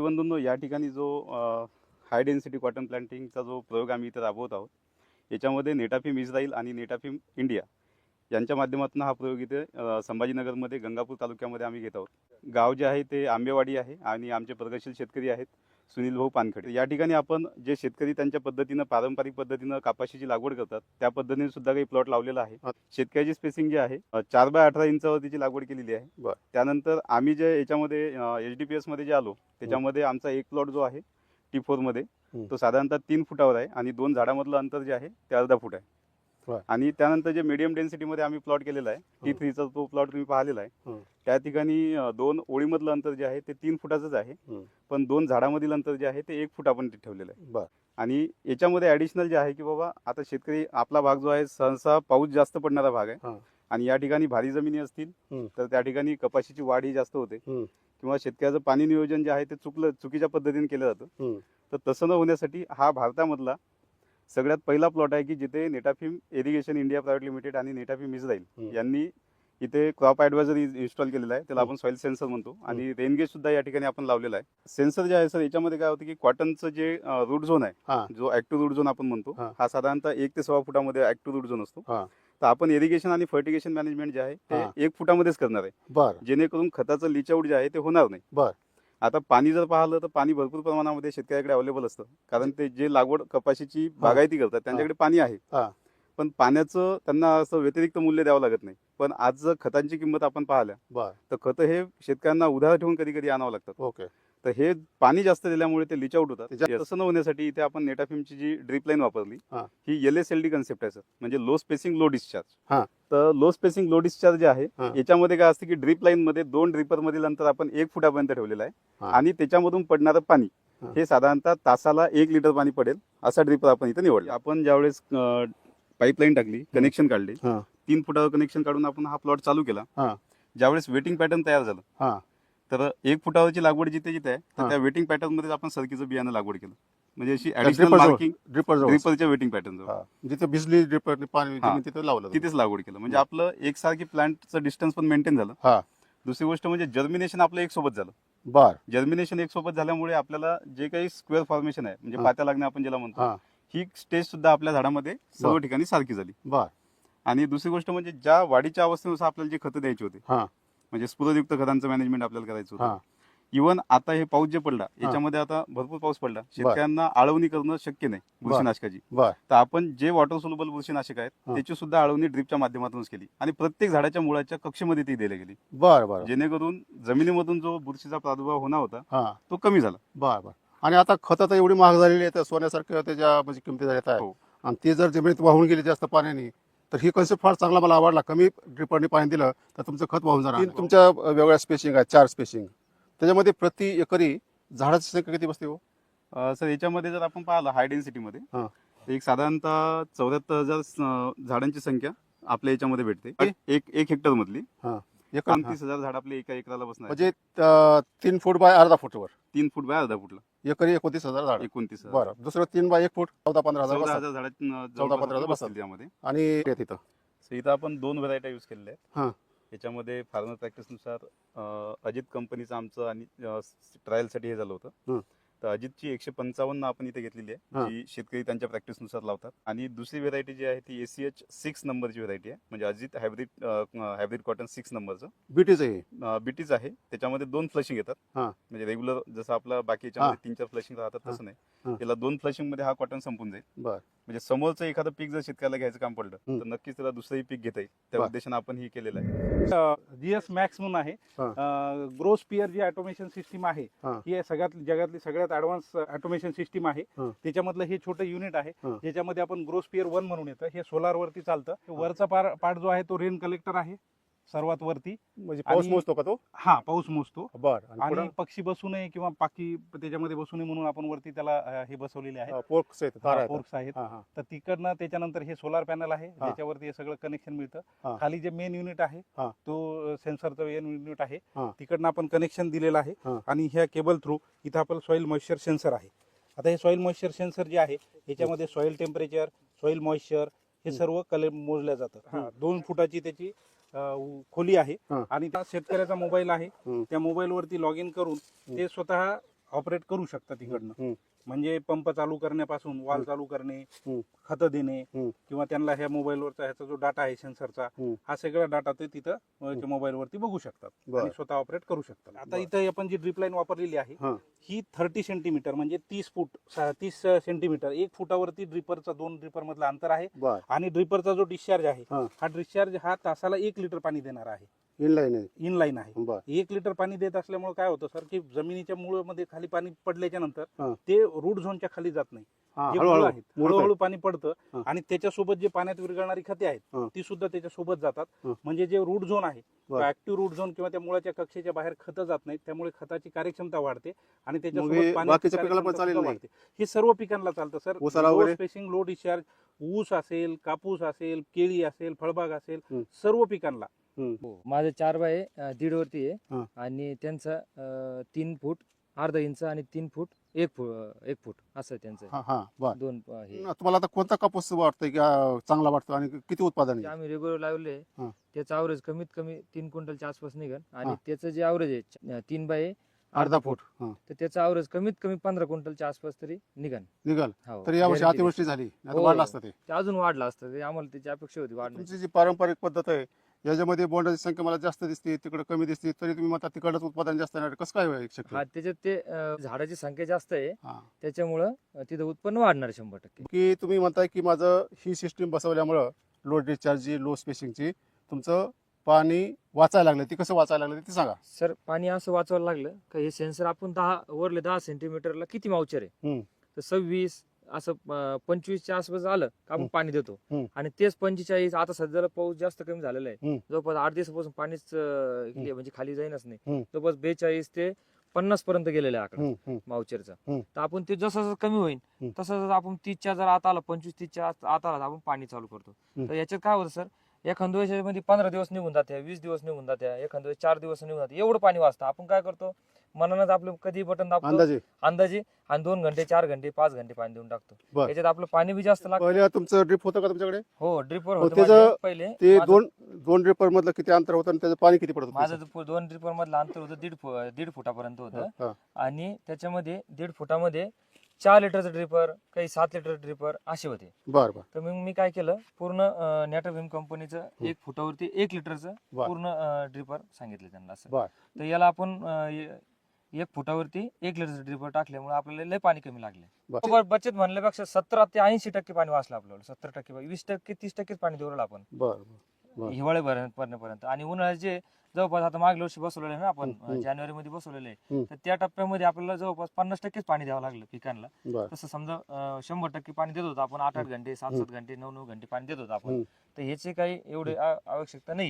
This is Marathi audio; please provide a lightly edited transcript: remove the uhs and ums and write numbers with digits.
बंधूंनो, या ठिकाणी जो हाय डेन्सिटी कॉटन प्लांटिंगचा जो प्रयोग आम्ही इथे राबवत आहोत, याच्यामध्ये नेटाफिम इस्राईल आणि नेटाफिम इंडिया यांच्या माध्यमातून हा प्रयोग इथे संभाजीनगरमध्ये गंगापूर तालुक्यामध्ये आम्ही घेत आहोत. गाव जे आहे ते आंबेवाडी आहे आणि आमचे प्रगतशील शेतकरी आहेत सुनील भाऊ पानखडे. या ठिकाणी आपण जे शेतकरी त्यांच्या पद्धतीनं पारंपरिक पद्धतीनं कापाशीची लागवड करतात त्या पद्धतीने सुद्धा काही प्लॉट लावलेला आहे. शेतकऱ्याची स्पेसिंग जे आहे 4x18 इंचावरतीची लागवड केलेली आहे. त्यानंतर आम्ही जे याच्यामध्ये HDPS मध्ये जे आलो त्याच्यामध्ये आमचा एक प्लॉट जो आहे T4 मध्ये तो साधारणतः 3 फुटावर आहे आणि 2 झाडामधलं अंतर जे आहे ते अर्धा फूट आहे. आणि त्यानंतर जे मीडियम डेन्सिटी मध्ये आम्ही प्लॉट केलेला आहे T3 चा तो प्लॉट तुम्ही पाहिलेला आहे. त्या ठिकाणी 2 ओळीमधलं अंतर जे आहे ते 3 फुटाचंच आहे, पण 2 झाडामधील अंतर जे आहे ते 1 फूट आपण ठेवलेलं आहे. आणि याच्यामध्ये ऍडिशनल जे आहे की बाबा आता शेतकरी आपला भाग जो आहे सहसा पाऊस जास्त पडणारा भाग आहे आणि या ठिकाणी भारी जमिनी असतील तर त्या ठिकाणी कपाशीची वाढ ही जास्त होते किंवा शेतकऱ्याचं पाणी नियोजन जे आहे ते चुकीच्या पद्धतीने केलं जातं. तर तसं न होण्यासाठी हा भारतामधला सगळ्यात पहिला प्लॉट आहे की जिथे Netafim irrigation India private limited आणि नेटाफिम इस्राईल यांनी इथे क्रॉप ॲडवायझर इन्स्टॉल केलेला आहे. त्याला आपण सॉइल सेन्सर म्हणतो आणि रेनगेज सुद्धा या ठिकाणी आपण लावलेला आहे. सेन्सर जे आहे सर याच्यामध्ये काय होतं की कॉटनचं जे रूट झोन आहे, जो ऍक्टिव्ह रूट झोन आपण म्हणतो, हा साधारणतः 1 ते 1.25 फुटामध्ये ऍक्टिव्ह रूट झोन असतो. तर आपण इरिगेशन आणि फर्टिगेशन मॅनेजमेंट जे आहे ते 1 फुटामध्येच करणार आहे, जेणेकरून खताचं लीच आउट जे आहे ते होणार नाही. आता पाणी जर पाहिलं तर पाणी भरपूर प्रमाणामध्ये शेतकऱ्याकडे अवेलेबल असतं, कारण ते जे लागवड कपाशीची बागायती करतात त्यांच्याकडे पाणी आहे, पण पाण्याचं त्यांना असं व्यतिरिक्त मूल्य द्यावं लागत नाही. पण आज जर खतांची किंमत आपण पाहिल्या तर खतं हे शेतकऱ्यांना उधार ठेवून कधी कधी आणावं लागतात. तर हे पाणी जास्त दिल्यामुळे ते लीच आउट होतात. तसं न होण्यासाठी इथे आपण नेटाफिमची जी ड्रीप लाईन वापरली ही LSLD कन्सेप्ट आहे सर, म्हणजे लो स्पेसिंग लो डिस्चार्ज. तर लो स्पेसिंग लो डिस्चार्ज जे आहे याच्यामध्ये काय असतं की ड्रीप लाईन मध्ये 2 ड्रिपर मधील अंतर आपण 1 फुटापर्यंत ठेवलेलं आहे आणि त्याच्यामधून पडणारं पाणी हे साधारणतः तासाला 1 लिटर पाणी पडेल असा ड्रिपर आपण इथे निवडला. आपण ज्यावेळेस पाईपलाईन टाकली, कनेक्शन काढले, 3 फुटावर कनेक्शन काढून आपण हा प्लॉट चालू केला. ज्यावेळेस वेटिंग पॅटर्न तयार झालं तर 1 फुटावरची लागवड जिथे जिथे आहे तर त्या वेटिंग पॅटर्न मध्ये आपण सरकीचं बियाणं लागवड केलं, म्हणजे अशी ऍडिशनल मार्किंग ड्रिपरच्या वेटिंग पॅटर्न जिथे भिजली ड्रिपर पाणी तिथे लावलं, तिथेच लागवड केलं. म्हणजे आपलं एकसारखी प्लांटचं डिस्टन्स पण मेंटेन झालं. दुसरी गोष्ट म्हणजे जर्मिनेशन आपलं एक सोबत झालं. जर्मिनेशन एक सोबत झाल्यामुळे आपल्याला जे काही स्क्वेअर फॉर्मेशन आहे म्हणजे पात्या लागणे आपण ज्याला म्हणतो, ही स्टेज सुद्धा आपल्या झाडामध्ये सर्व ठिकाणी सारखी झाली. आणि दुसरी गोष्ट म्हणजे ज्या वाढीच्या अवस्थेनुसार आपल्याला जे खतं द्यायची होते, म्हणजे स्फुरदयुक्त खतांचं मॅनेजमेंट आपल्याला करायचं होतं. इव्हन आता हे पाऊस जे पडला याच्यामध्ये आता भरपूर पाऊस पडला, शेतकऱ्यांना आळवणी करणं शक्य नाही बुरशीनाशकाची. तर आपण जे वॉटर सोल्युबल बुरशीनाशक आहेत त्याची सुद्धा आळवणी ड्रिपच्या माध्यमातूनच केली आणि प्रत्येक झाडाच्या मुळाच्या कक्षेमध्ये ती दिली गेली, जेणेकरून जमिनीमधून जो बुरशीचा प्रादुर्भाव होणार होता तो कमी झाला. आणि आता खतं तर एवढी महाग झालेली आहे, सोन्यासारख्या त्याच्या म्हणजे किमती झाल्या आहेत, आणि ते जर जमिनीत वाहून गेली जास्त पाण्याने तर ही कन्सेप्ट फार चांगला मला आवडला. कमी ड्रिपरने पाणी दिलं तर तुमचं खत वाहून जाणार. तुमच्या वेगळ्या स्पेसिंग आहे, 4 स्पेसिंग, त्याच्यामध्ये प्रति एकरी झाडाची संख्या किती बसते हो सर? याच्यामध्ये जर आपण पाहिलं हाय डेन्सिटी मध्ये एक साधारणतः 74,000 झाडांची संख्या आपल्या याच्यामध्ये भेटते. एक हेक्टर मधली 29,000 झाड आपल्या एका एकराला बसणार, म्हणजे 3 फूट बाय अर्धा फुटवर 3 फूट बाय अर्धा फुटला एकरी 29,000 झाड. 29,000. बरं, दुसरं 3 बाय 1 फूट 14-15,000 झाड 14-15,000 बसतील त्यामध्ये. आणि तिथं इथं आपण 2 व्हरायटी यूज केलेल्या आहेत. याच्यामध्ये फार्मर प्रॅक्टिसनुसार अजित कंपनीचं आमचं आणि ट्रायलसाठी हे झालं होतं. तर अजितची 155 आपण इथे घेतलेली आहे, जी शेतकरी त्यांच्या प्रॅक्टिसनुसार लावतात. आणि दुसरी व्हेरायटी जी आहे ती ACH 6 नंबरची व्हेरायटी आहे, म्हणजे अजित हायब्रिड कॉटन 6 नंबरचं बीटीच आहे. त्याच्यामध्ये 2 फ्लशिंग येतात, म्हणजे रेग्युलर जसं आपला बाकी याच्यामध्ये 3-4 फ्लशिंग राहतात तसं नाही, त्याला 2 फ्लशिंग मध्ये हा कॉटन संपून जाईल. म्हणजे समोरचं एखादं पीक जर शेतकऱ्याला घ्यायचं काम पडलं तर नक्कीच त्याला दुसरंही पीक घेता येईल, त्या उद्देशाने आपण हे केलेलं आहे. GS मॅक्स म्हणून आहे, ग्रो स्पियर जी ऑटोमेशन सिस्टीम आहे ही जगातली सगळ्यात ऍडव्हान्स ऑटोमेशन सिस्टीम आहे. त्याच्यामधलं हे छोटं युनिट आहे ज्याच्यामध्ये आपण ग्रो स्पियर 1 म्हणून येतं. हे सोलार वरती चालतं. वरचा पार्ट जो आहे तो रेन कलेक्टर आहे सर्वात वरती, म्हणजे पाऊस मोजतो का तो? पाऊस मोजतो. आणि पक्षी बसू नये किंवा पाकी त्याच्यामध्ये बसू नये म्हणून आपण वरती त्याला हे बसवलेले आहे, पोर्क्स आहेत. तर तिकडनं त्याच्यानंतर हे सोलार पॅनल आहे ज्याच्यावरती हे सगळं कनेक्शन मिळतं. खाली जे मेन युनिट आहे तो सेन्सरचं मेन युनिट आहे, तिकडनं आपण कनेक्शन दिलेलं आहे. आणि ह्या केबल थ्रू इथं आपलं सॉइल मॉइश्चर सेन्सर आहे. आता हे सॉइल मॉइश्चर सेन्सर जे आहे याच्यामध्ये सॉइल टेम्परेचर, सॉइल मॉइश्चर हे सर्व मोजल्या जातं. 2 फुटाची त्याची खोली आहे आणि त्या शेतकऱ्याचा मोबाईल आहे, त्या मोबाईल वरती लॉग इन करून ते स्वतः ऑपरेट करू शकतात इकडनं. हम्म. म्हणजे पंप चालू करण्यापासून वाल चालू करणे, हम्म. खतं देणे हम्म. किंवा त्यांना ह्या मोबाईलवरचा ह्याचा जो डाटा आहे सेन्सरचा, हम्म. हा सगळा डाटा ते तिथं मोबाईलवरती बघू शकतात बरं. आणि स्वतः ऑपरेट करू शकतात. आता बरं. इथं आपण जी ड्रिप लाईन वापरलेली आहे हा. ही 30 सेंटीमीटर म्हणजे 30 फूट 30 सेंटीमीटर 1 फुटावरती ड्रिपरचा 2 ड्रिपर मधलं अंतर आहे. बर. आणि ड्रिपरचा जो डिस्चार्ज आहे हा. हा डिस्चार्ज हा तासाला 1 लिटर पाणी देणार आहे. इनलाईन आहे. इनलाईन आहे. बर. 1 लिटर पाणी देत असल्यामुळे काय होतं सर की जमिनीच्या मुळामध्ये खाली पाणी पडल्याच्या हा. नंतर ते रूट झोनच्या खाली जात नाही. हा, जे हळूहळू मुळं आहेत मुळं हळूहळू पाणी पडतं हा. आणि त्याच्यासोबत जे पाण्यात विरघळणारी खते हा. आहेत ती सुद्धा त्याच्यासोबत जातात. हा. म्हणजे जे रूट झोन आहे बरं. ऍक्टिव्ह रूट झोन किंवा त्या मुळाच्या कक्षेच्या बाहेर खतं जात नाहीत, त्यामुळे खताची कार्यक्षमता वाढते आणि मग हे त्याच्यासोबत पाण्याची बाकीच्या पिकाला पण कार्यक्षमता चालेल सुद्धा नाही? वाढते. हे सर्व पिकांना चालतं सर. ऊसाला लो वगैरे? स्पेसिंग लो डिस्चार्ज ऊस असेल, कापूस असेल, केळी असेल, फळबाग असेल, हम्म. सर्व पिकांना. माझं 4 बाय 1.5 वरती हा. आहे आणि त्यांचं 3 फूट अर्धा इंच आणि 3 फूट 1 फूट असं आहे त्यांचं. हा हा बर. दोन हे तुम्हाला आता कोणता कापूस वाटतंय की चांगला वाटतो आणि किती उत्पादन ते आहे? आम्ही रेग्युलर लावले. हा. त्याचं अवरेज कमीत कमी 3 क्विंटलच्या आसपास निघेल आणि हा. त्याचं जे अवरेज आहे 3 बाय अर्धा फूट. हा. तर त्याचं अवरेज कमीत कमी 15 क्विंटलच्या आसपास तरी निघेल. निघाल. हो, तर यावर्षी guarantee अतिवृष्टी झाली नाही तर हो. वाढलं असतं ते. ते अजून वाढलं असतं. ते आम्हाला त्याची अपेक्षा होती वाढण्याची. तुमची जी पारंपरिक पद्धत आहे याच्यामध्ये बोंडाची संख्या मला जास्त दिसते, तिकडे कमी दिसते, तरी तुम्ही म्हणता तिकडच उत्पादन जास्त येणार. कसं काय होईल शक्य? हा, त्याच्यात ते झाडाची संख्या जास्त आहे हा. त्याच्यामुळं तिथं उत्पन्न वाढणार 100%. की तुम्ही म्हणताय की माझं ही सिस्टीम बसवल्यामुळं लो डिस्चार्जची लो स्पेसिंगची तुमचं पाणी वाचायला लागलं. ती कसं वाचायला लागलं ते सांगा. सर पाणी असं वाचवायला लागलं का हे सेन्सर आपण 10 सेंटीमीटरला किती मावचर आहे हम्म. तर 26 असं 25च्या आसपास आलं का आपण हम्म. पाणी देतो. हम्म. आणि तेच 45 आता सध्याला पाऊस जास्त कमी झालेला आहे. हम्म. जवळपास 8 दिवसापासून पाणीच म्हणजे खाली जाईनच नाही. हम्म. जवळपास 42 ते 50 पर्यंत गेलेला आहे आकडा हम्म. हम्म. मावचरचा. हम्म. तर आपण ते जसं जसं कमी होईल हम्म. तसं जसं आपण 30च्या जर आत आला 25-30च्या आत आला तर आपण पाणी चालू करतो. हम्म. तर याच्यात काय होतं सर एखाद्या वेळेस मध्ये 15 दिवस निघून जाते, 20 दिवस निघून जाते, एखाद्या वेळेस 4 दिवस निघून जाते. एवढं पाणी वाचतं. आपण काय करतो मनानच आपलं कधी बटन दाबतो अंदाजे आणि 2 घंटे 4 घंटे 5 घंटे पाणी देऊन टाकतो. बरं. याच्यात आपलं पाणी बी जास्त लागतं. पहिले तुमचं ड्रिप होतं का तुमच्याकडे? हो ड्रिपर हो, होतं त्याचं- माझं पहिले. ते माझं- दोन ड्रिपर मधलं किती अंतर होतं आणि त्याचं पाणी किती पडत होतं? माझं 2 ड्रिपर मधलं अंतर होतं 1.5 फुटापर्यंत होतं. हा. आणि त्याच्यामध्ये 1.5 फुटामध्ये 4 लिटरचं ड्रिपर काही 7 लिटर ड्रिपर असे होते. बर बर तर मग मी काय केलं पूर्ण नेटरव्हिम कंपनीचं 1 फुटावरती 1 लिटरचं बर. पूर्ण ड्रिपर सांगितलं त्यांना असं. बर. तर याला आपण 1 फुटावरती 1 लिटरचं ड्रिपर टाकल्यामुळे आपल्याला लय पाणी कमी लागले. बर. बचत म्हणल्यापेक्षा 70 ते 80% पाणी वाचलं आपल्याला. 70% 20% 30% पाणी देऊ आपण बर बर. हिवाळे भरण्यापर्यंत. आणि उन्हाळ्याचे जवळपास आता मागल्या वर्षी बसवलेलं आहे ना आपण हम्म. जानेवारी मध्ये बसवलेलं हम्म. आहे. तर त्या टप्प्यामध्ये आपल्याला जवळपास 50% पाणी द्यावं लागलं पिकांना. बर. तसं समजा 100% पाणी देत होतो आपण 8-8 घंटे 7-7 घंटे 9-9 घंटे पाणी देत होतो आपण. हम्म. तर ह्याची काही एवढे आवश्यकता नाही.